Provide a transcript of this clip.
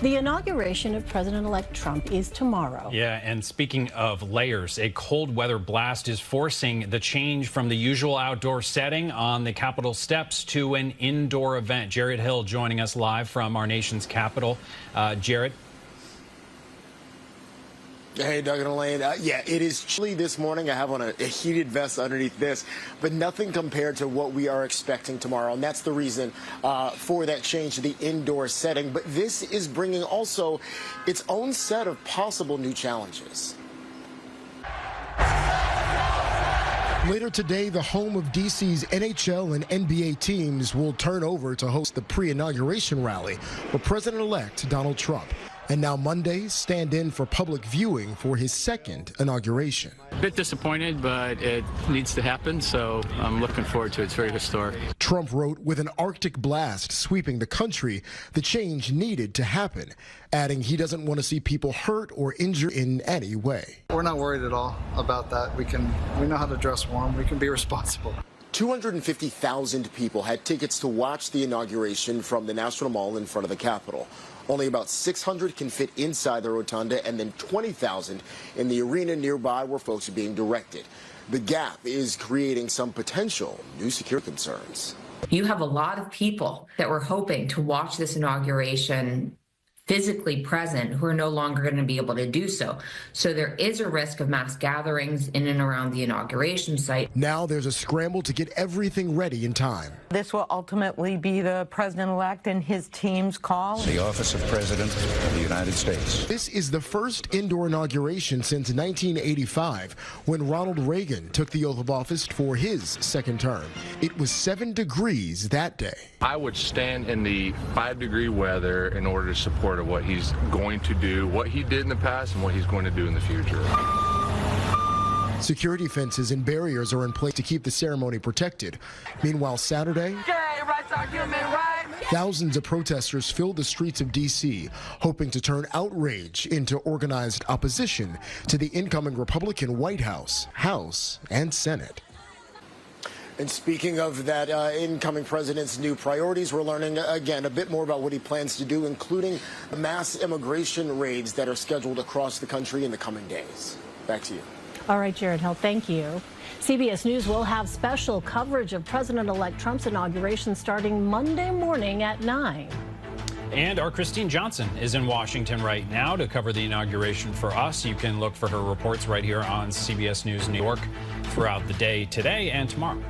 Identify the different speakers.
Speaker 1: The inauguration of President-elect Trump is tomorrow.
Speaker 2: Yeah, and speaking of layers, a cold weather blast is forcing the change from the usual outdoor setting on the Capitol steps to an indoor event. Jared Hill joining us live from our nation's capital. Jared.
Speaker 3: Hey, Doug and Elaine. Yeah, it is chilly this morning. I have on a heated vest underneath this, but nothing compared to what we are expecting tomorrow. And that's the reason for that change to the indoor setting. But this is bringing also its own set of possible new challenges.
Speaker 4: Later today, the home of D.C.'s NHL and NBA teams will turn over to host the pre-inauguration rally for President-elect Donald Trump. And now Mondays stand in for public viewing for his second inauguration.
Speaker 5: A bit disappointed, but it needs to happen, so I'm looking forward to it. It's very historic.
Speaker 4: Trump wrote, with an Arctic blast sweeping the country, the change needed to happen, adding he doesn't want to see people hurt or injured in any way.
Speaker 6: We're not worried at all about that. We know how to dress warm. We can be responsible.
Speaker 3: 250,000 people had tickets to watch the inauguration from the National Mall in front of the Capitol. Only about 600 can fit inside the rotunda, and then 20,000 in the arena nearby where folks are being directed. The gap is creating some potential new security concerns.
Speaker 7: You have a lot of people that were hoping to watch this inauguration physically present who are no longer going to be able to do so. So there is a risk of mass gatherings in and around the inauguration site.
Speaker 4: Now there's a scramble to get everything ready in time.
Speaker 8: This will ultimately be the president-elect and his team's call.
Speaker 9: The office of President of the United States.
Speaker 4: This is the first indoor inauguration since 1985, when Ronald Reagan took the oath of office for his second term. It was 7 degrees that day.
Speaker 10: I would stand in the 5-degree weather in order to support what he's going to do, what he did in the past, and what he's going to do in the future.
Speaker 4: Security fences and barriers are in place to keep the ceremony protected. Meanwhile, Saturday, thousands of protesters filled the streets of D.C., hoping to turn outrage into organized opposition to the incoming Republican White House, House, and Senate.
Speaker 3: And speaking of that incoming president's new priorities, we're learning, again, a bit more about what he plans to do, including mass immigration raids that are scheduled across the country in the coming days. Back to you.
Speaker 1: All right, Jared Hill, thank you. CBS News will have special coverage of President-elect Trump's inauguration starting Monday morning at 9.
Speaker 2: And our Christine Johnson is in Washington right now to cover the inauguration for us. You can look for her reports right here on CBS News New York throughout the day today and tomorrow.